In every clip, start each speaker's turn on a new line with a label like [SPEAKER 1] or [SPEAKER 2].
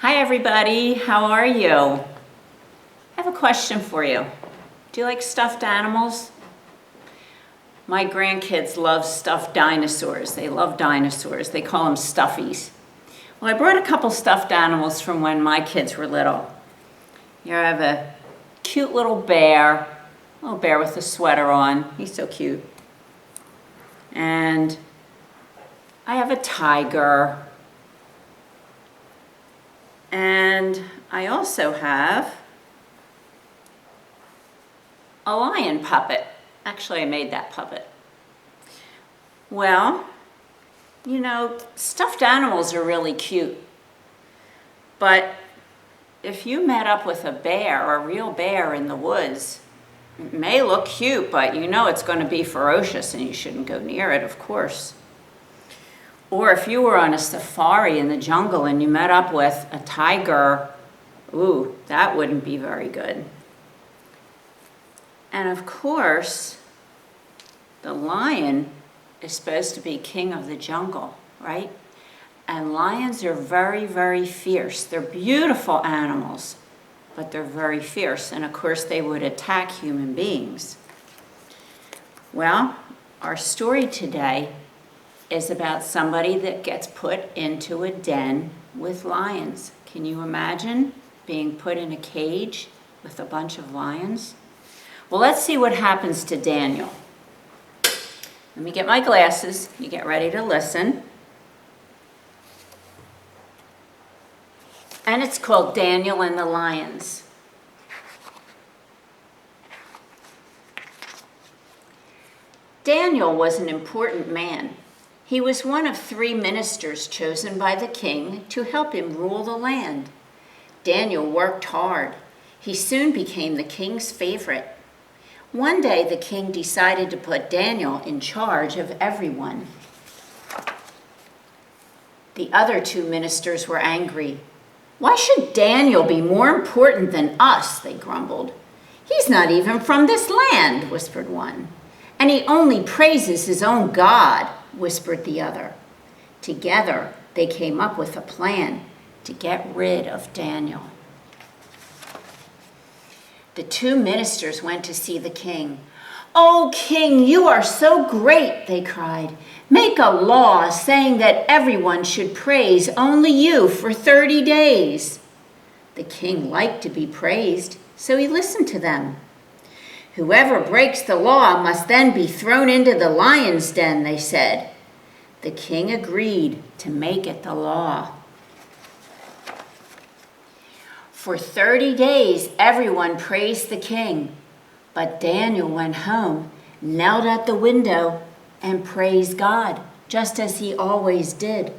[SPEAKER 1] Hi everybody, how are you? I have a question for you. Do you like stuffed animals? My grandkids love stuffed dinosaurs. They love dinosaurs. They call them stuffies. Well, I brought a couple stuffed animals from when my kids were little. Here I have a cute little bear with a sweater on. He's so cute. And I have a tiger. And I also have a lion puppet. Actually, I made that puppet. Well, you know, stuffed animals are really cute. But if you met up with a bear, or a real bear in the woods, it may look cute, but you know it's going to be ferocious and you shouldn't go near it, of course. Or if you were on a safari in the jungle and you met up with a tiger, ooh, that wouldn't be very good. And of course, the lion is supposed to be king of the jungle, right? And lions are very, very fierce. They're beautiful animals, but they're very fierce. And of course, they would attack human beings. Well, our story today is about somebody that gets put into a den with lions. Can you imagine being put in a cage with a bunch of lions? Well, let's see what happens to Daniel. Let me get my glasses. You get ready to listen. And it's called Daniel and the Lions. Daniel was an important man. He was one of 3 ministers chosen by the king to help him rule the land. Daniel worked hard. He soon became the king's favorite. One day, the king decided to put Daniel in charge of everyone. The other 2 ministers were angry. "Why should Daniel be more important than us?" they grumbled. "He's not even from this land," whispered one. "And he only praises his own God," whispered the other. Together, they came up with a plan to get rid of Daniel. The 2 ministers went to see the king. "Oh, king, you are so great," they cried. "Make a law saying that everyone should praise only you for 30 days. The king liked to be praised, so he listened to them. "Whoever breaks the law must then be thrown into the lion's den," they said. The king agreed to make it the law. For 30 days, everyone praised the king, but Daniel went home, knelt at the window, and praised God, just as he always did.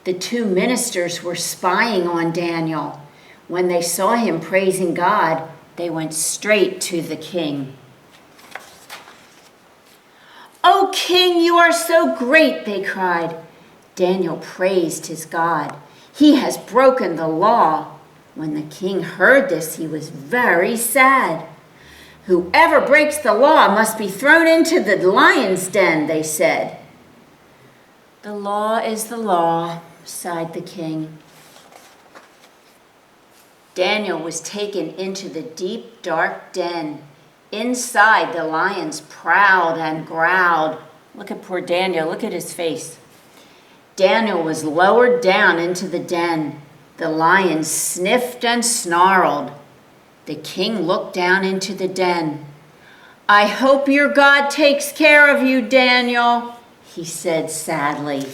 [SPEAKER 1] The 2 ministers were spying on Daniel. When they saw him praising God, they went straight to the king. "Oh, king, you are so great," they cried. Daniel praised his God. "He has broken the law." When the king heard this, he was very sad. "Whoever breaks the law must be thrown into the lion's den," they said. "The law is the law," sighed the king. Daniel was taken into the deep, dark den. Inside, the lions prowled and growled. Look at poor Daniel. Look at his face. Daniel was lowered down into the den. The lions sniffed and snarled. The king looked down into the den. "I hope your God takes care of you, Daniel," he said sadly.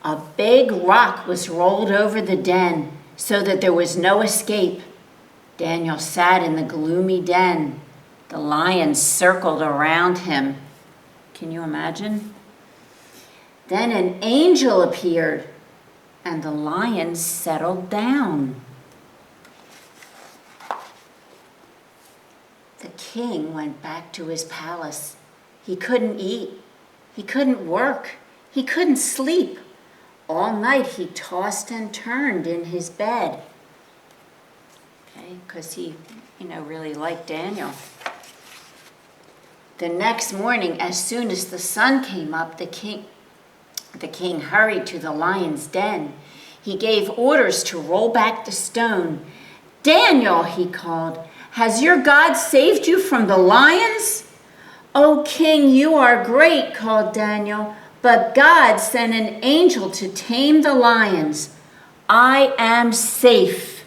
[SPEAKER 1] A big rock was rolled over the den so that there was no escape. Daniel sat in the gloomy den. The lions circled around him. Can you imagine? Then an angel appeared, and the lions settled down. The king went back to his palace. He couldn't eat. He couldn't work. He couldn't sleep. All night he tossed and turned in his bed. Okay, because he, really liked Daniel. The next morning, as soon as the sun came up, the king hurried to the lion's den. He gave orders to roll back the stone. "Daniel," he called, "has your God saved you from the lions?" "O king, you are great," called Daniel, "but God sent an angel to tame the lions. I am safe."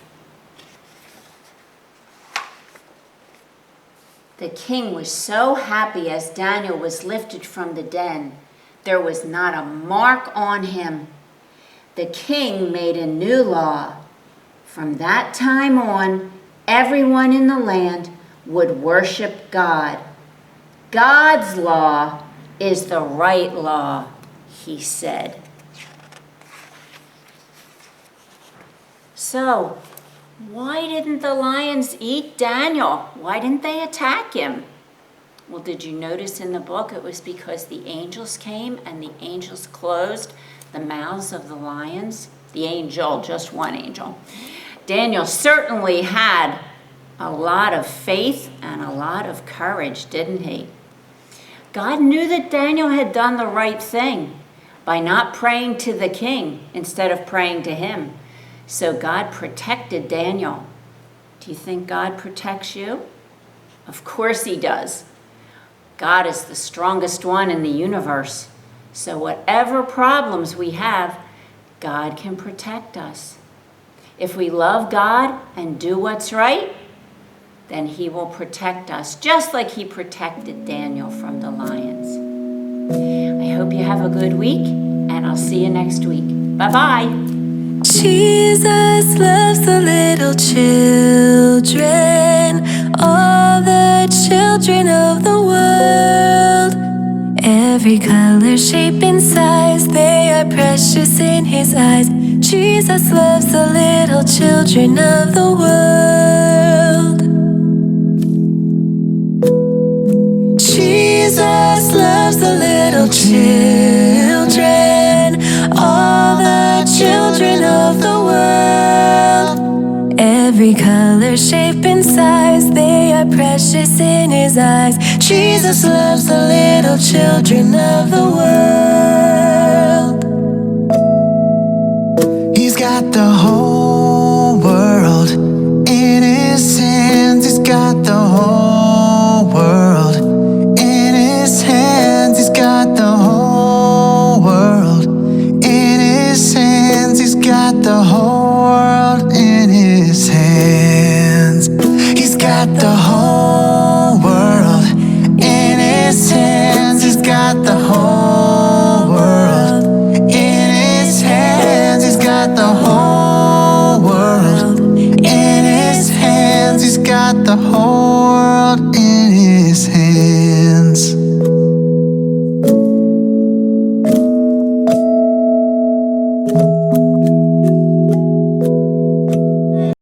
[SPEAKER 1] The king was so happy as Daniel was lifted from the den. There was not a mark on him. The king made a new law. From that time on, everyone in the land would worship God. God's law is the right law, he said. So, why didn't the lions eat Daniel? Why didn't they attack him? Well, did you notice in the book it was because the angels came and the angels closed the mouths of the lions? The angel, just one angel. Daniel certainly had a lot of faith and a lot of courage, didn't he? God knew that Daniel had done the right thing by not praying to the king instead of praying to him. So God protected Daniel. Do you think God protects you? Of course he does. God is the strongest one in the universe. So whatever problems we have, God can protect us. If we love God and do what's right, then he will protect us, just like he protected Daniel from the lions. I hope you have a good week, and I'll see you next week. Bye-bye.
[SPEAKER 2] Jesus loves the little children, all the children of the world. Every color, shape, and size, they are precious in his eyes. Jesus loves the little children of the world. Jesus loves the little children, all the children of the world. Every color, shape, and size, they are precious in his eyes. Jesus loves the little children of the world.